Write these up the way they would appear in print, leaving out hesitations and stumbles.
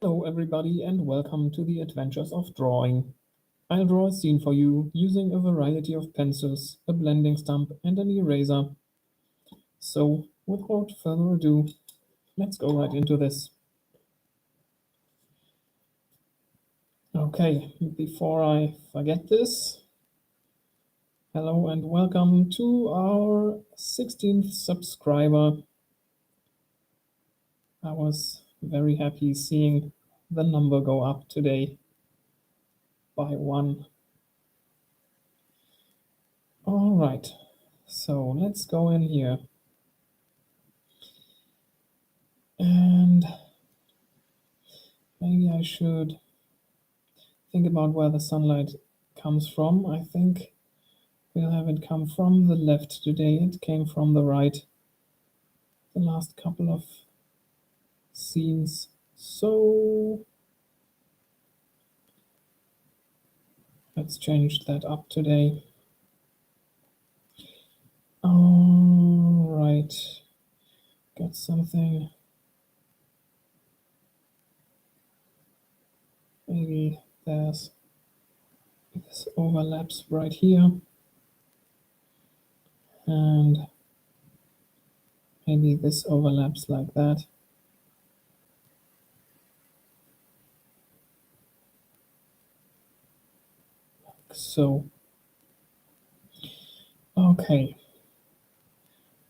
Hello everybody and welcome to the Adventures of Drawing. I'll draw a scene for you using a variety of pencils, a blending stump and an eraser. So without further ado, let's go right into this. Okay, before I forget this, hello and welcome to our 16th subscriber. I was very happy seeing the number go up today by 1. All right, so let's go in here. And maybe I should think about where the sunlight comes from. I think we'll have it come from the left today. It came from the right the last couple of scenes. So let's change that up today. All right, got something. Maybe this overlaps right here. And maybe this overlaps like that. Like so. Okay.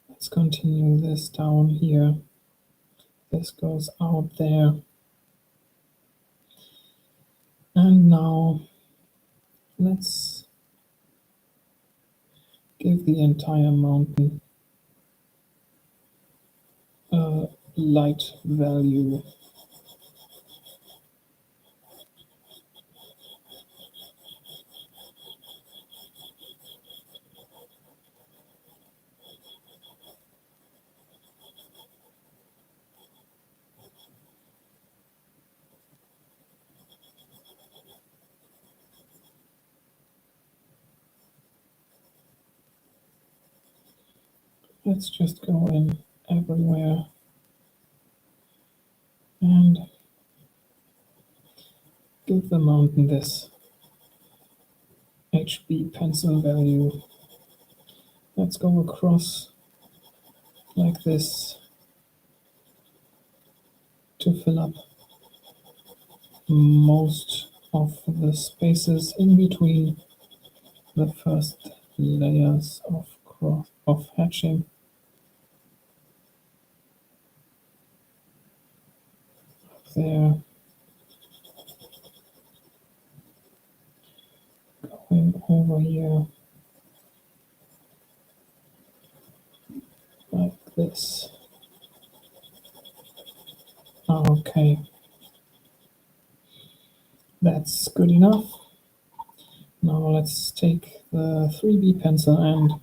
Let's continue this down here. This goes out there. And now let's give the entire mountain a light value. Let's just go in everywhere and give the mountain this HB pencil value. Let's go across like this to fill up most of the spaces in between the first layers of hatching. There, going over here like this. Okay, that's good enough. Now let's take the 3B pencil and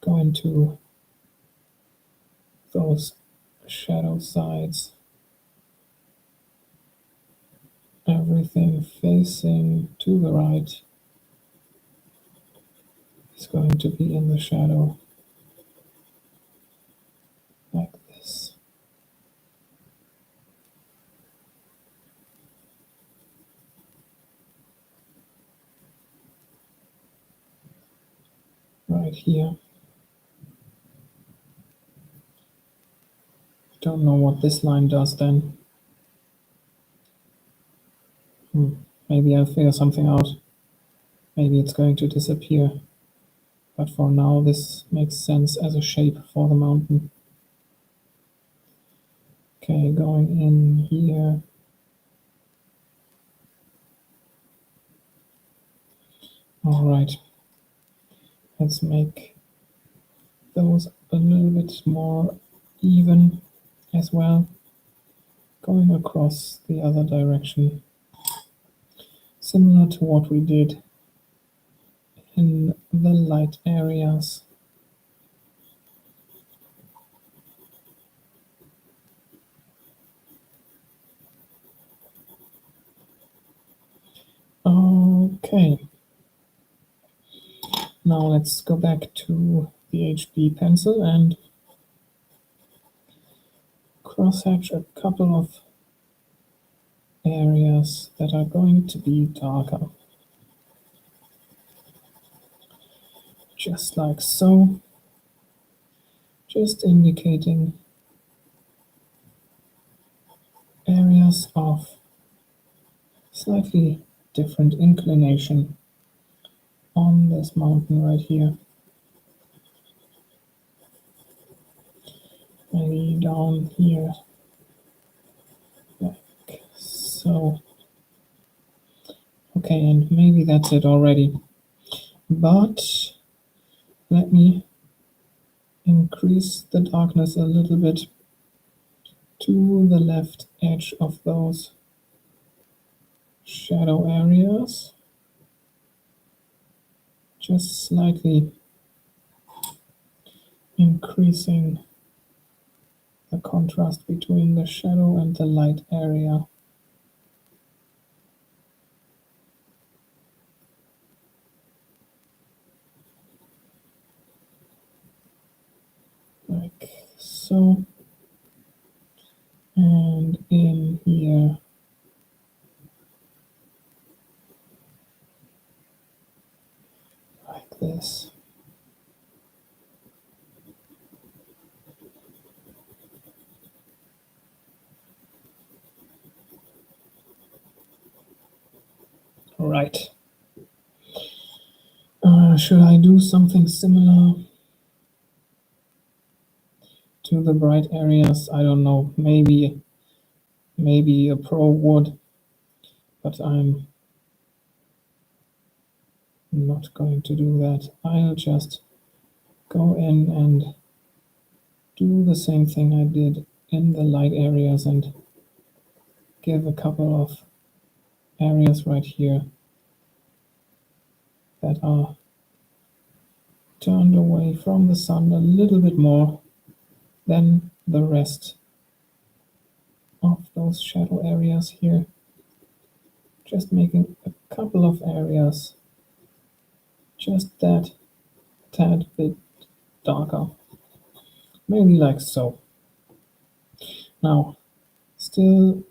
go into those shadow sides. Everything facing to the right is going to be in the shadow, like this. Right here. Don't know what this line does then. Maybe I'll figure something out. Maybe it's going to disappear. But for now, this makes sense as a shape for the mountain. Okay, going in here. All right. Let's make those a little bit more even as well. Going across the other direction. Similar to what we did in the light areas. Okay. Now let's go back to the HB pencil and cross hatch a couple of areas that are going to be darker. Just like so. Just indicating areas of slightly different inclination on this mountain right here. Maybe down here, like so. Okay, and maybe that's it already. But let me increase the darkness a little bit to the left edge of those shadow areas. Just slightly increasing the contrast between the shadow and the light area. Like so. And in here, like this. Right. Should I do something similar to the bright areas? I don't know. Maybe a pro would, but I'm not going to do that. I'll just go in and do the same thing I did in the light areas and give a couple of areas right here that are turned away from the sun a little bit more than the rest of those shadow areas here. Just making a couple of areas just that tad bit darker. Maybe like so. Now, still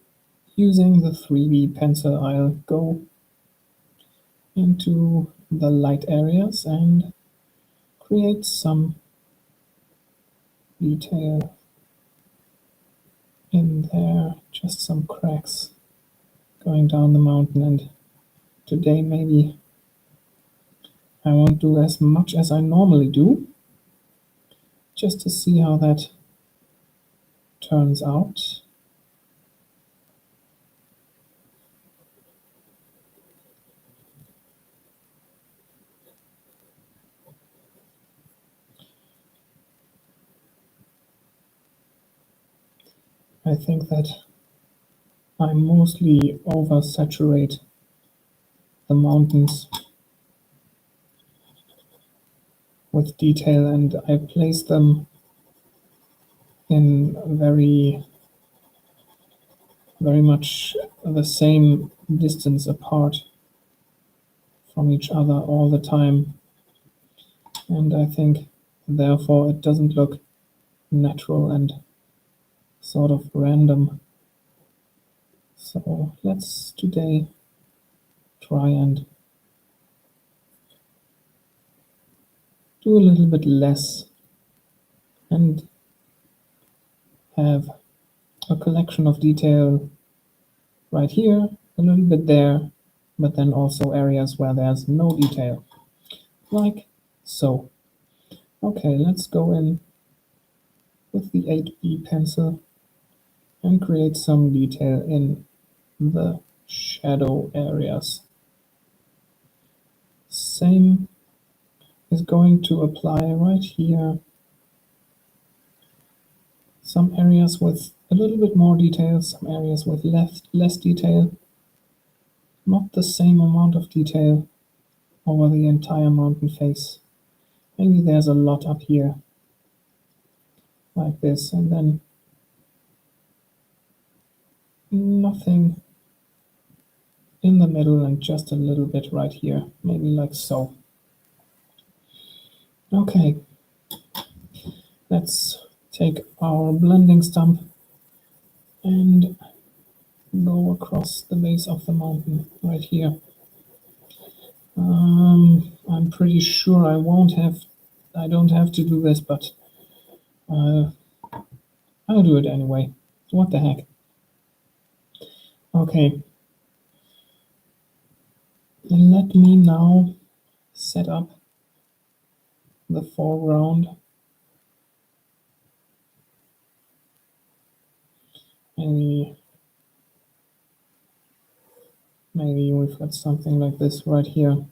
using the 3B pencil, I'll go into the light areas and create some detail in there, just some cracks going down the mountain. And today maybe I won't do as much as I normally do, just to see how that turns out. I think that I mostly oversaturate the mountains with detail, and I place them in very much the same distance apart from each other all the time. And I think therefore it doesn't look natural and sort of random. So let's today try and do a little bit less and have a collection of detail right here, a little bit there, but then also areas where there's no detail, like so. Okay, let's go in with the 8B pencil and create some detail in the shadow areas. Same is going to apply right here. Some areas with a little bit more detail, some areas with less detail. Not the same amount of detail over the entire mountain face. Maybe there's a lot up here, like this, and then nothing in the middle and just a little bit right here, maybe like so. Okay, let's take our blending stump and go across the base of the mountain right here. I'm pretty sure I don't have to do this, but I'll do it anyway. What the heck? Okay. Let me now set up the foreground. Maybe we've got something like this right here.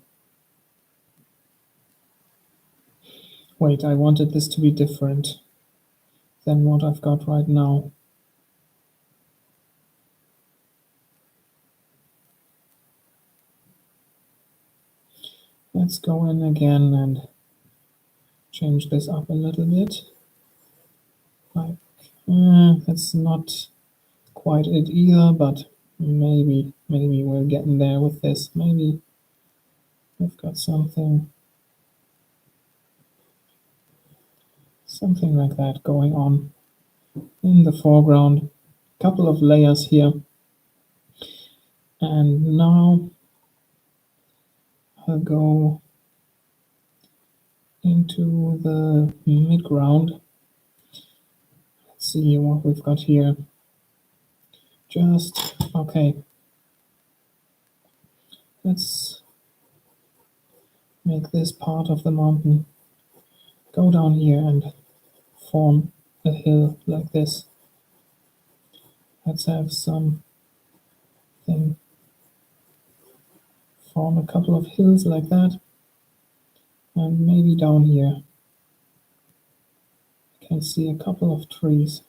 Wait, I wanted this to be different than what I've got right now. Let's go in again and change this up a little bit. Like, that's not quite it either, but maybe we're getting there with this. Maybe we've got something like that going on in the foreground. Couple of layers here, and now I'll go into the midground. Let's see what we've got here. Okay. Let's make this part of the mountain go down here and form a hill like this. Let's have something, form a couple of hills like that, and maybe down here you can see a couple of trees.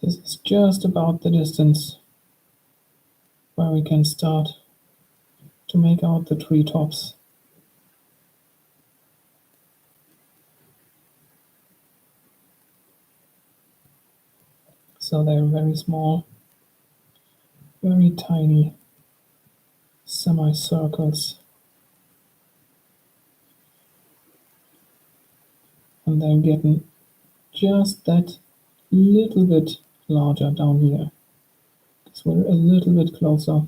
This is just about the distance where we can start to make out the treetops. So they're very small, very tiny semicircles. And they're getting just that little bit larger down here, because we're a little bit closer.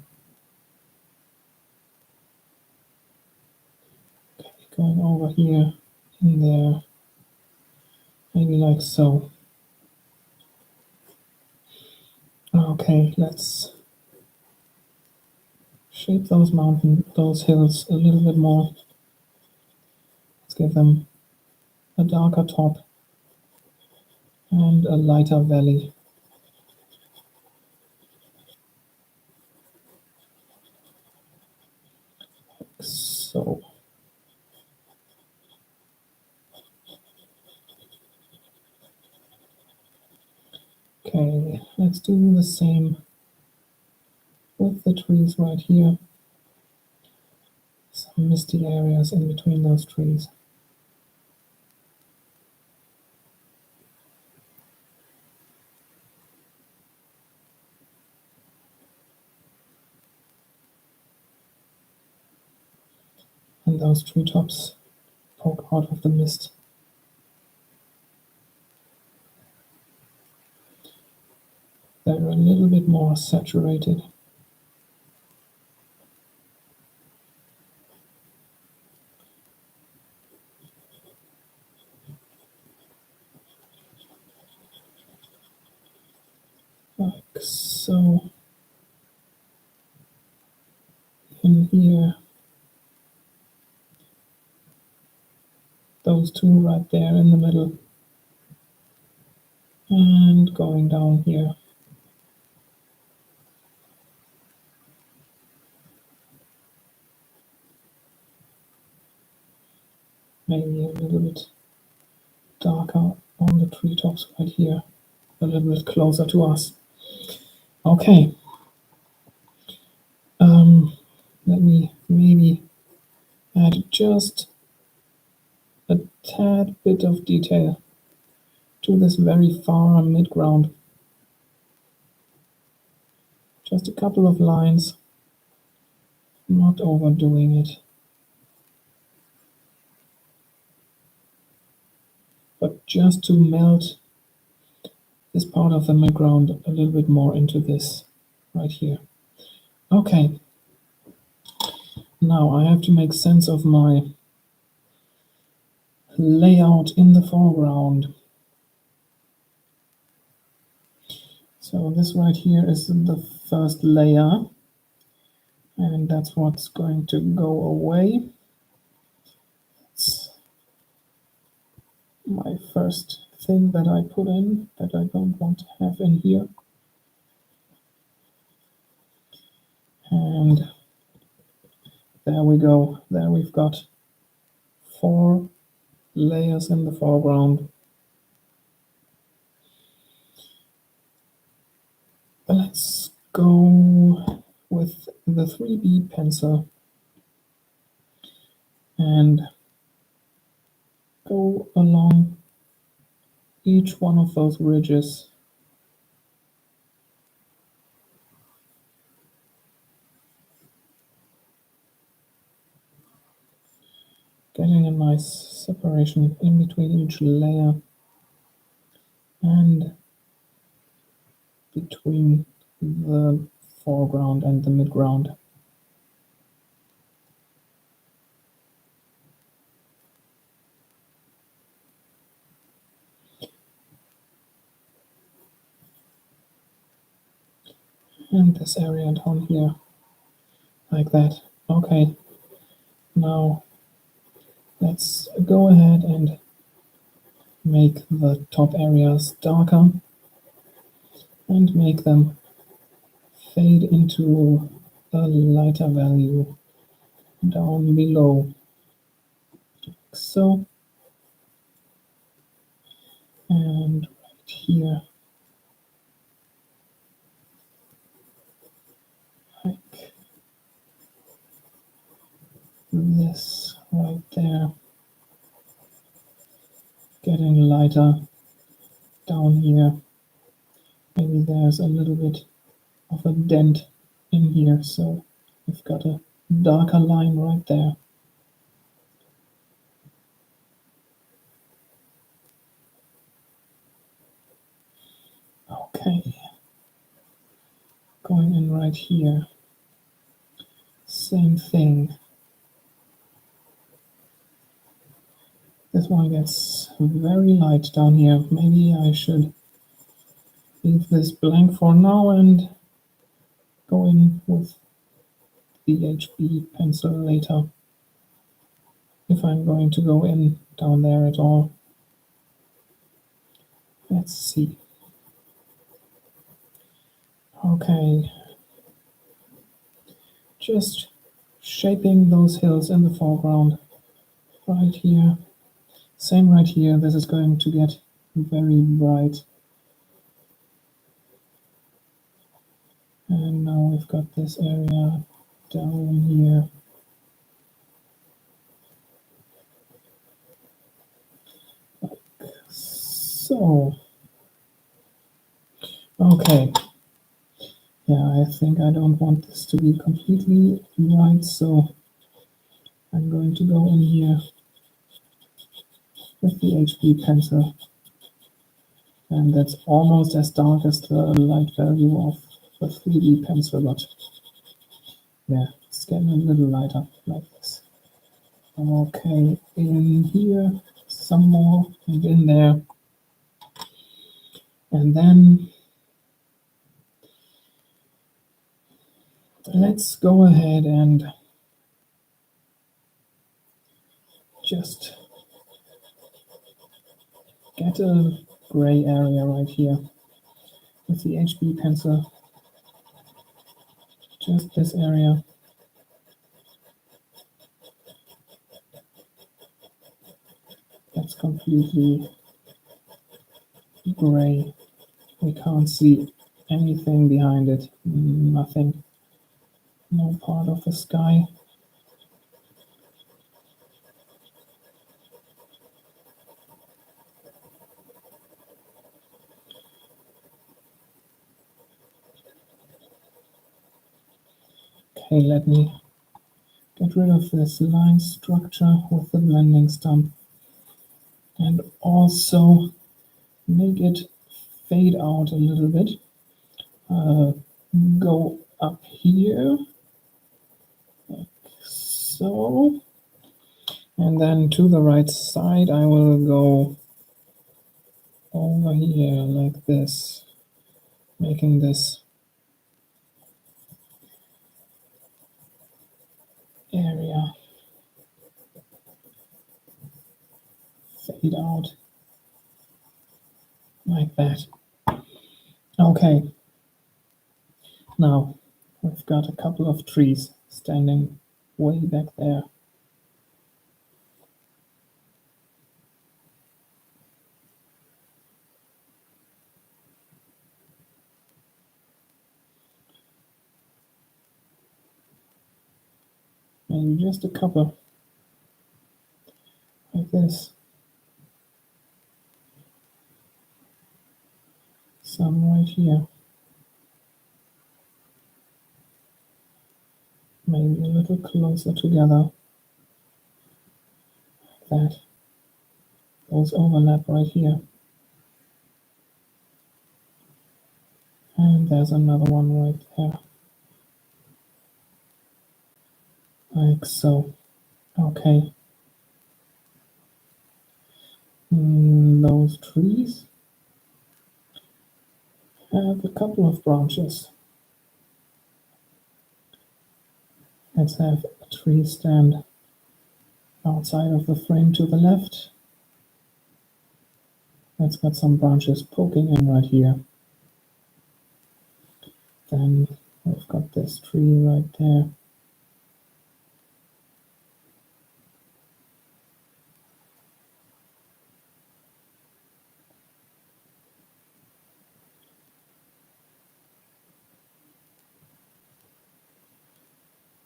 Okay, going over here, in there, maybe like so. Okay, let's shape those hills a little bit more. Let's give them a darker top and a lighter valley. Like so. Okay, let's do the same with the trees right here. Some misty areas in between those trees. And those treetops poke out of the mist. They're a little bit more saturated. Like so. In here. Those two right there in the middle. And going down here. Maybe a little bit darker on the treetops right here. A little bit closer to us. Okay. Let me maybe add just a tad bit of detail to this very far midground. Just a couple of lines, not overdoing it. But just to melt this part of the background a little bit more into this right here. Okay, now I have to make sense of my layout in the foreground. So this right here is the first layer, and that's what's going to go away. It's my first thing that I put in that I don't want to have in here. And there we go. There we've got 4 layers in the foreground. Let's go with the 3B pencil and go along each one of those ridges. Getting a nice separation in between each layer and between the foreground and the midground. And this area down here, like that. Okay, now let's go ahead and make the top areas darker and make them fade into a lighter value down below, like so. And right here, like this right there, getting lighter down here. Maybe there's a little bit of a dent in here, so we've got a darker line right there. Okay, going in right here, same thing. This one gets very light down here. Maybe I should leave this blank for now and go in with the HB pencil later, if I'm going to go in down there at all. Let's see. Okay, just shaping those hills in the foreground right here. Same right here. This is going to get very bright. And now we've got this area down here. Like so. Okay. Yeah, I think I don't want this to be completely white, so I'm going to go in here with the HB pencil. And that's almost as dark as the light value of the 3B pencil, but yeah, it's getting a little lighter like this. Okay, in here, some more, and in there. And then let's go ahead and just get a gray area right here with the HB pencil. Just this area. That's completely gray. We can't see anything behind it. Nothing. No part of the sky. Okay, let me get rid of this line structure with the blending stump and also make it fade out a little bit. Go up here, like so. And then to the right side, I will go over here like this, making this area fade out like that. Okay, now we've got a couple of trees standing way back there. Maybe just a couple, like this. Some right here. Maybe a little closer together, like that. Those overlap right here. And there's another one right there. Like so. Okay. Those trees have a couple of branches. Let's have a tree stand outside of the frame to the left. That's got some branches poking in right here. Then we've got this tree right there.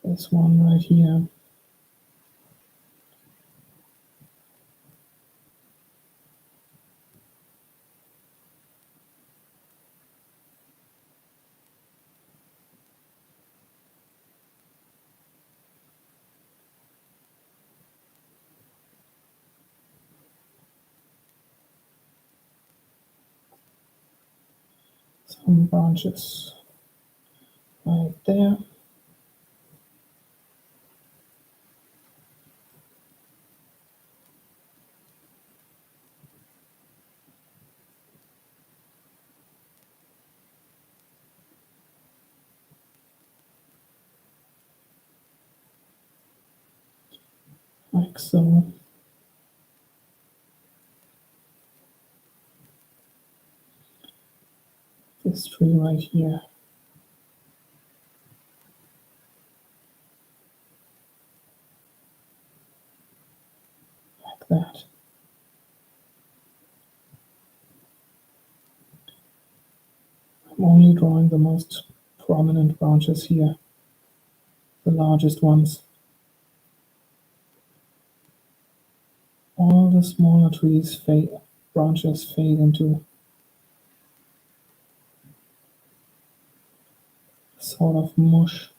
This one right here. Some branches right there. Like so. This tree right here. Like that. I'm only drawing the most prominent branches here, the largest ones. All the smaller trees branches fade into sort of mush.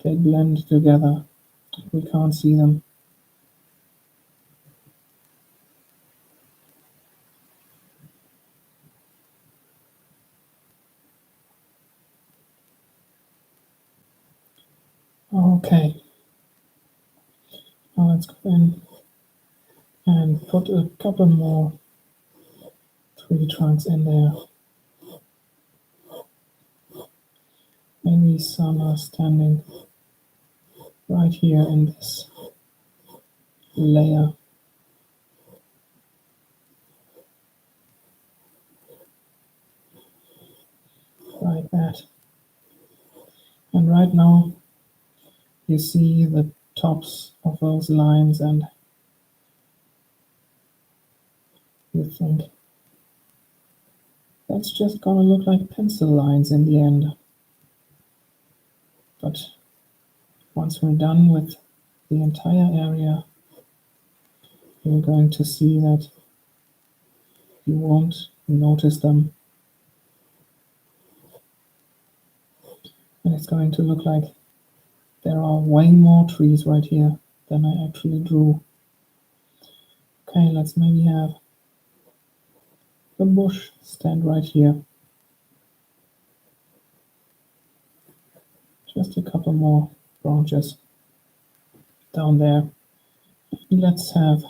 They blend together. We can't see them. Okay. Now let's go in and put a couple more tree trunks in there. Maybe some are standing right here in this layer. Like that. And right now you see the tops of those lines and you think that's just gonna look like pencil lines in the end. But once we're done with the entire area, you're going to see that you won't notice them. And it's going to look like there are way more trees right here than I actually drew. Okay, let's maybe have the bush stand right here. Just a couple more branches down there. Let's have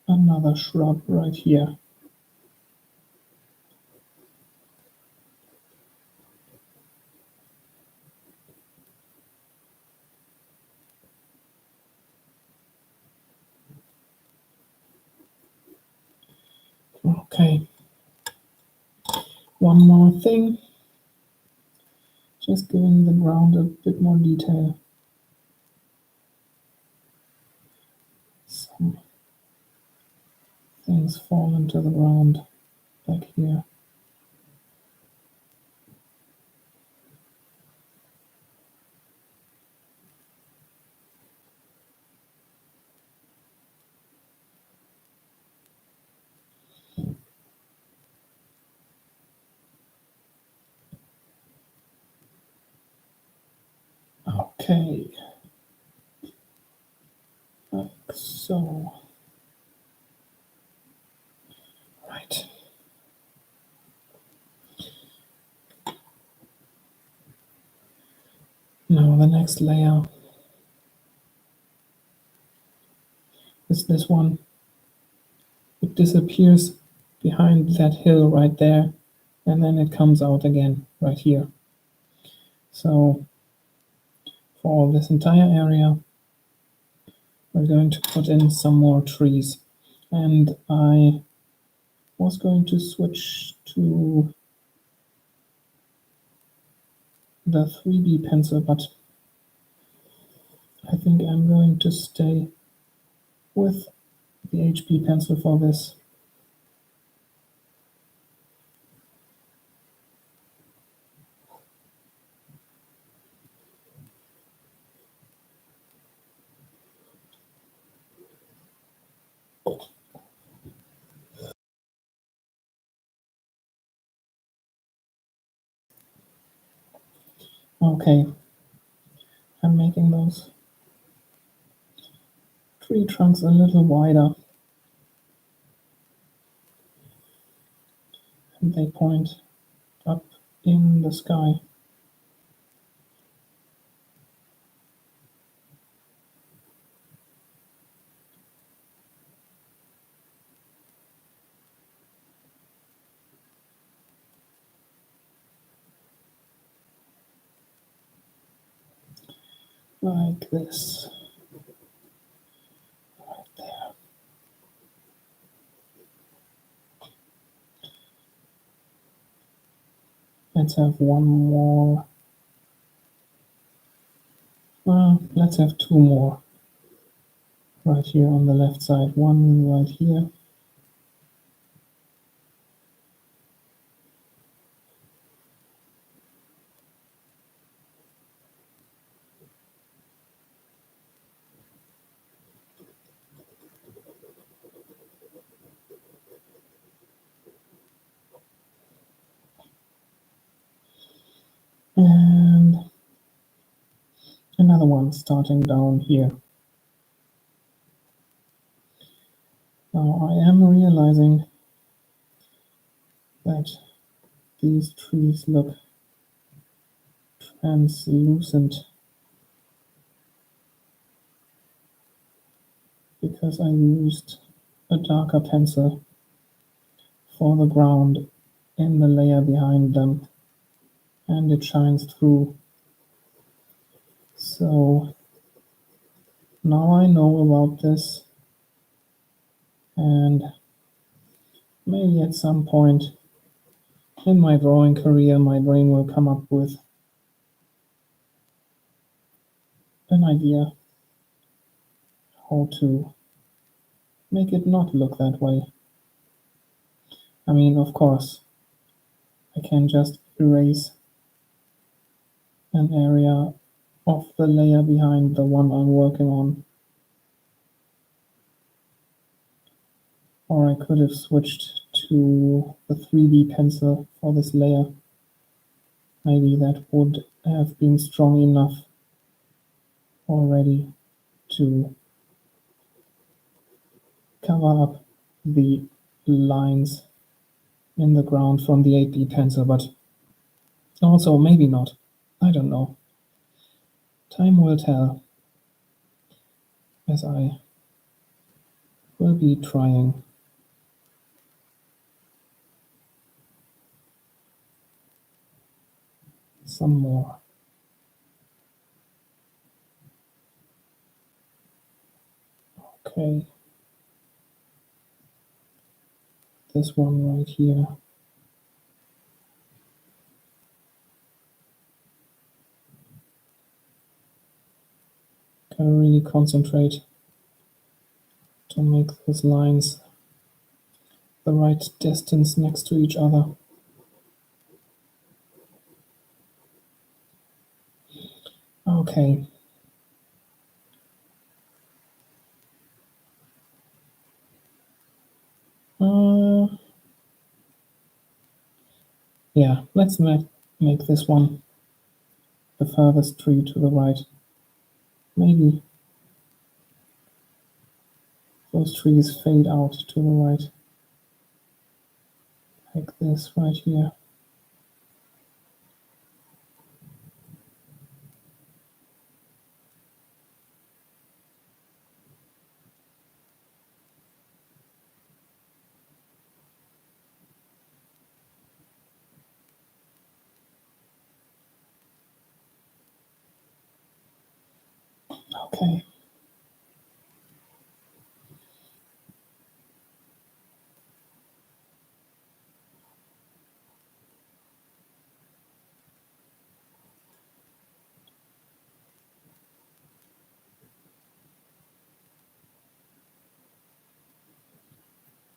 another shrub right here. Okay, one more thing, just giving the ground a bit more detail. Some things fall into the ground back here. Okay, like so. Right. Now the next layer is this one. It disappears behind that hill right there, and then it comes out again right here. So for this entire area, we're going to put in some more trees. And I was going to switch to the 3B pencil, but I think I'm going to stay with the HB pencil for this. Okay, I'm making those tree trunks a little wider, and they point up in the sky. Like this. Right there. Let's have one more. Let's have two more. Right here on the left side. One right here. And another one starting down here. Now I am realizing that these trees look translucent because I used a darker pencil for the ground in the layer behind them, and it shines through. So now I know about this, and maybe at some point in my drawing career my brain will come up with an idea how to make it not look that way. I mean, of course, I can just erase an area of the layer behind the one I'm working on. Or I could have switched to the 3B pencil for this layer. Maybe that would have been strong enough already to cover up the lines in the ground from the 8B pencil, but also maybe not. I don't know. Time will tell, as I will be trying some more. Okay. This one right here. Gotta really concentrate to make those lines the right distance next to each other. Okay. Yeah, let's make this one the furthest tree to the right. Maybe those trees fade out to the right. Like this right here. Okay.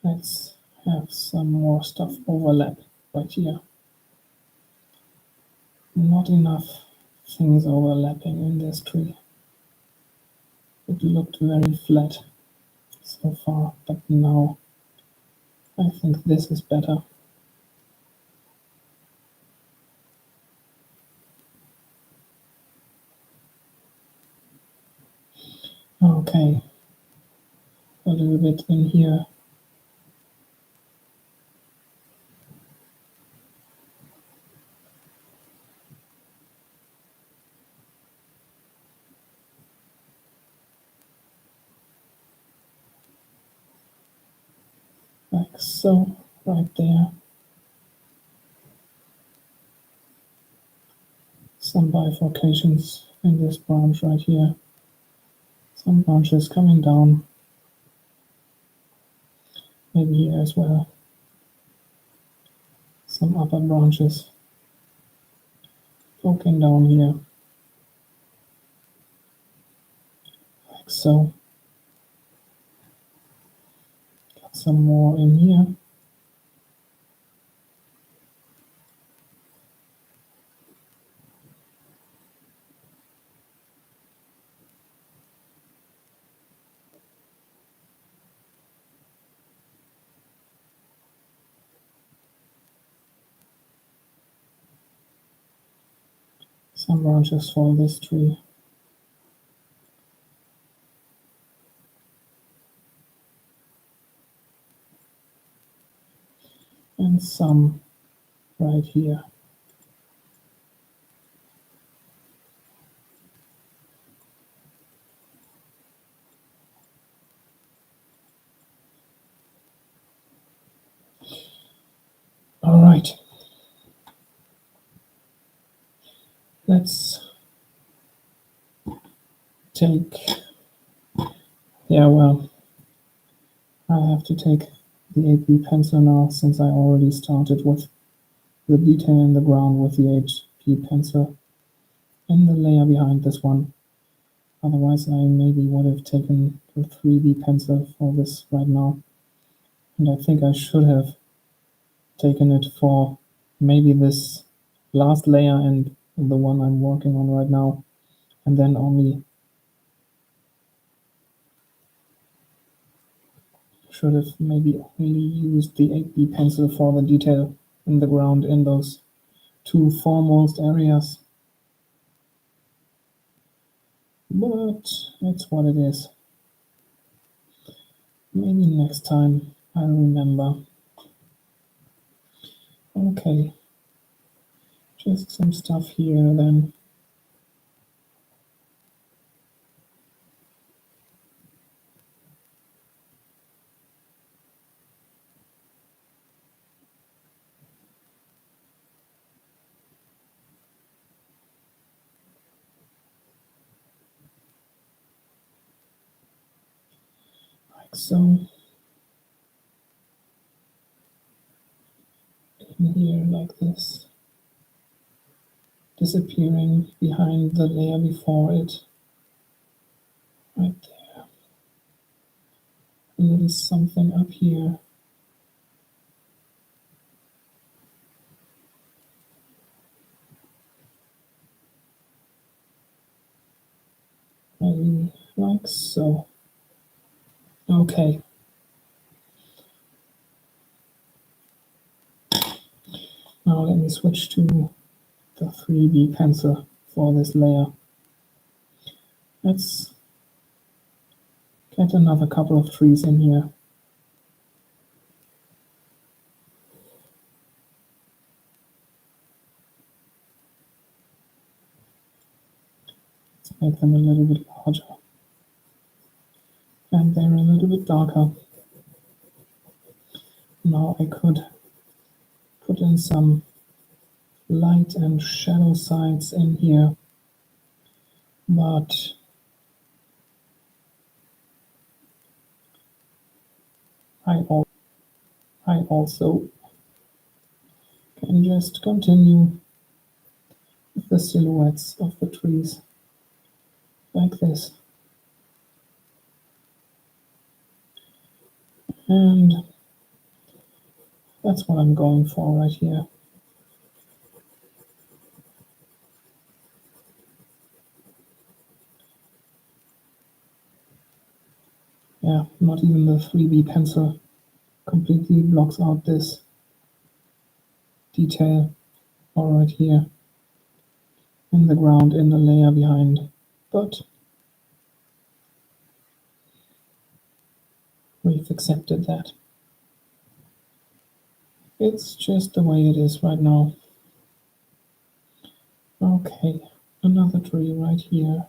Let's have some more stuff overlap right here. Not enough things overlapping in this tree. It looked very flat so far, but now I think this is better. Okay, a little bit in here. Like so, right there. Some bifurcations in this branch right here. Some branches coming down. Maybe here as well. Some upper branches poking down here. Like so. Got some more in here. Some branches for this tree. And some right here. All right. Let's take, yeah, well, I have to take the 8B pencil now since I already started with the detail in the ground with the 8B pencil in the layer behind this one. Otherwise, I maybe would have taken the 3B pencil for this right now. And I think I should have taken it for maybe this last layer and the one I'm working on right now, and then only should have maybe only used the 8B pencil for the detail in the ground in those two foremost areas. But that's what it is. Maybe next time I'll remember. Okay, just some stuff here then. Like so. In here like this. Disappearing behind the layer before it. Right there. A little something up here. Maybe like so. Okay. Now let me switch to the 3B pencil for this layer. Let's get another couple of trees in here. Let's make them a little bit larger. And they're a little bit darker. Now I could put in some light and shadow sides in here, but I also can just continue with the silhouettes of the trees like this. And that's what I'm going for right here. Yeah, not even the 3B pencil completely blocks out this detail all right here in the ground in the layer behind, but we've accepted that. It's just the way it is right now. Okay, another tree right here,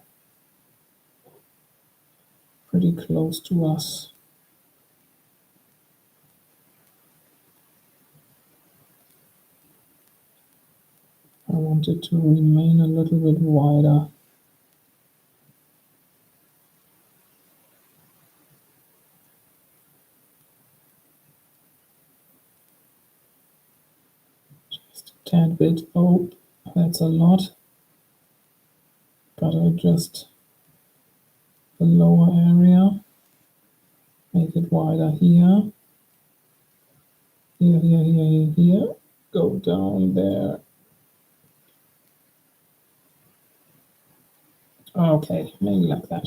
pretty close to us. I want it to remain a little bit wider. Just a tad bit. Oh, that's a lot. Gotta adjust the lower area. Make it wider here. Here. Go down there. Okay, maybe like that.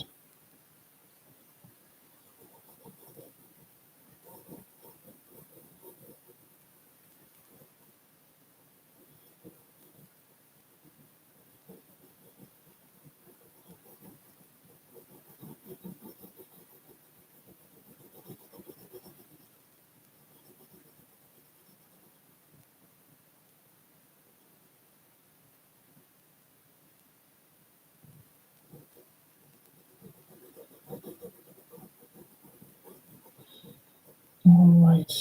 All right.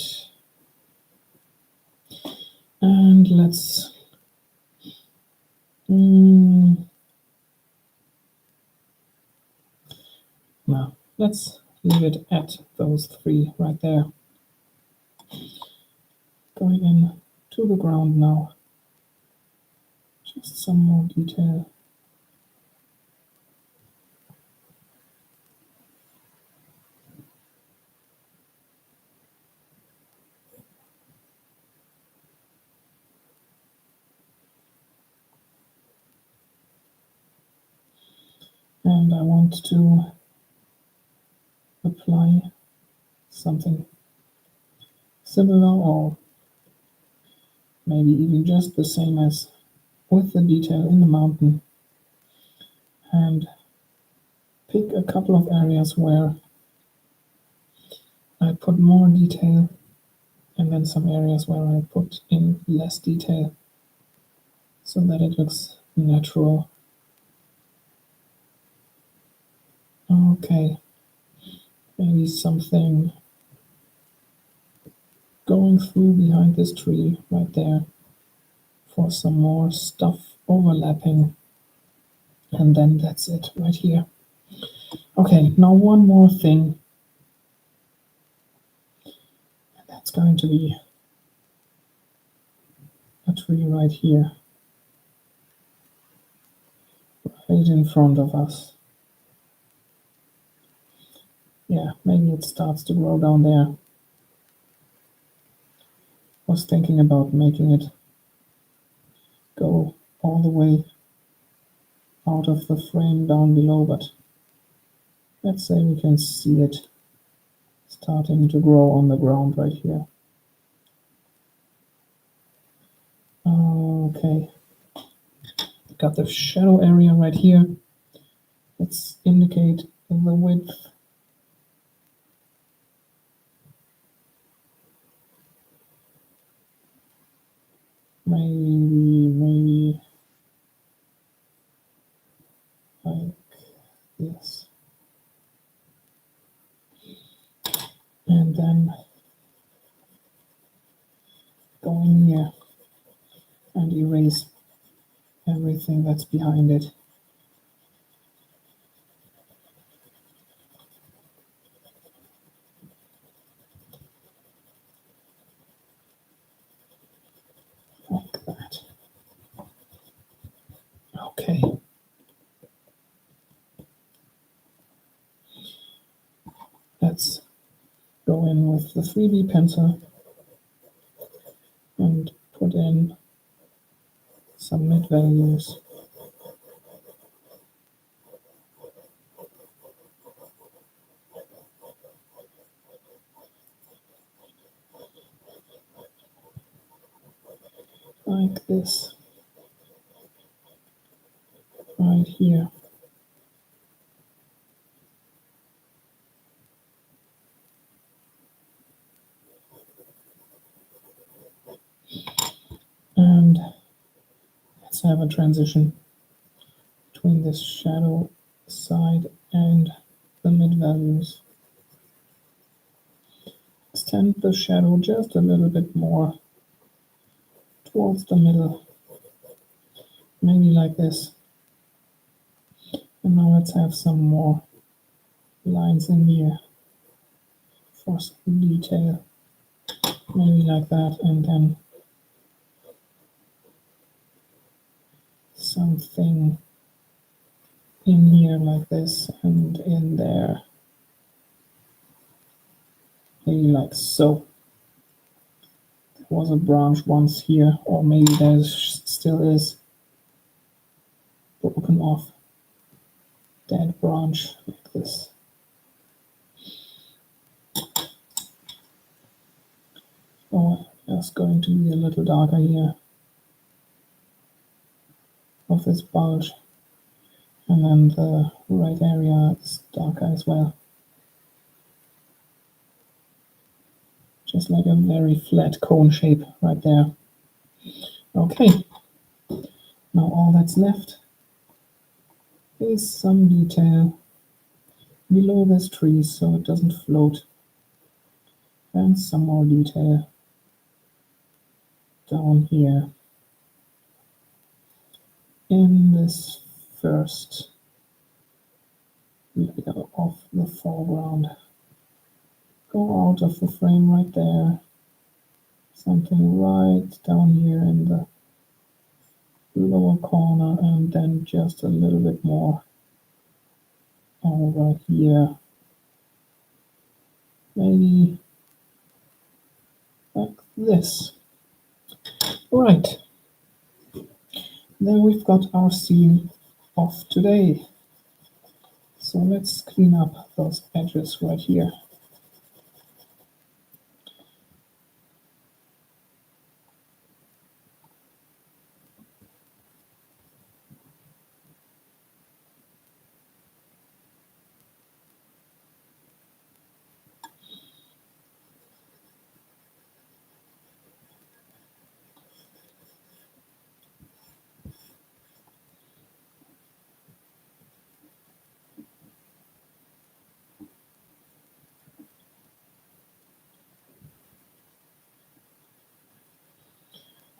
And let's now let's leave it at those three right there. Going in to the ground now. Just some more detail. And I want to apply something similar, or maybe even just the same as with the detail in the mountain, and pick a couple of areas where put more detail, and then some areas where I put in less detail so that it looks natural. Okay, maybe something going through behind this tree right there for some more stuff overlapping, and then that's it right here. Okay, now one more thing. That's going to be a tree right here, right in front of us. Yeah, maybe it starts to grow down there. Was thinking about making it go all the way out of the frame down below, but let's say we can see it starting to grow on the ground right here. Okay, got the shadow area right here. Let's indicate the width. Maybe like this. And then go in here and erase everything that's behind it. Like that. Okay. Let's go in with the 3B pencil and put in some mid values. Like this. Right here. And let's have a transition between this shadow side and the mid values. Extend the shadow just a little bit more towards the middle, maybe like this. And now let's have some more lines in here for some detail, maybe like that, and then something in here like this and in there, maybe like so. There was a branch once here, or maybe there still is, broken off, dead branch like this. Oh, it's going to be a little darker here of this bulge, and then the right area is darker as well. Just like a very flat cone shape right there. Okay, now all that's left is some detail below this tree so it doesn't float, and some more detail down here in this first layer of the foreground. Go out of the frame right there, something right down here in the lower corner, and then just a little bit more over here, maybe like this. Right, there we've got our scene of today. So let's clean up those edges right here.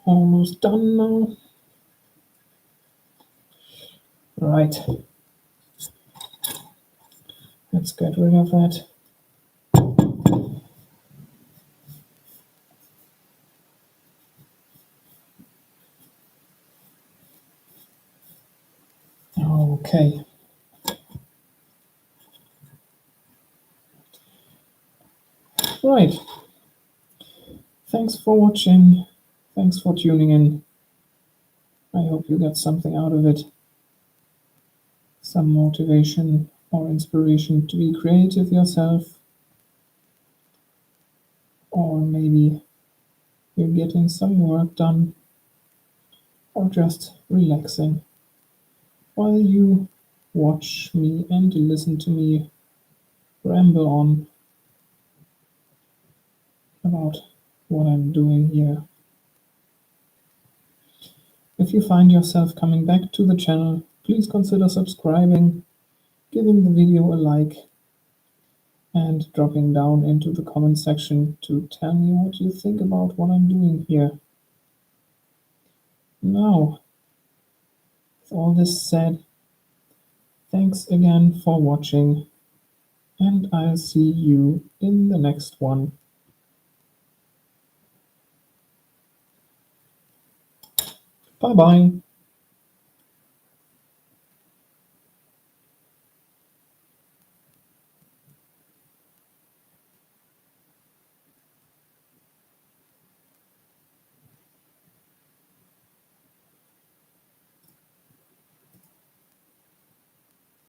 Almost done now. Right. Let's get rid of that. Okay. Right. Thanks for watching. Thanks for tuning in. I hope you got something out of it. Some motivation or inspiration to be creative yourself. Or maybe you're getting some work done. Or just relaxing while you watch me and listen to me ramble on about what I'm doing here. If you find yourself coming back to the channel, please consider subscribing, giving the video a like, and dropping down into the comment section to tell me what you think about what I'm doing here. Now, with all this said, thanks again for watching, and I'll see you in the next one. Bye bye.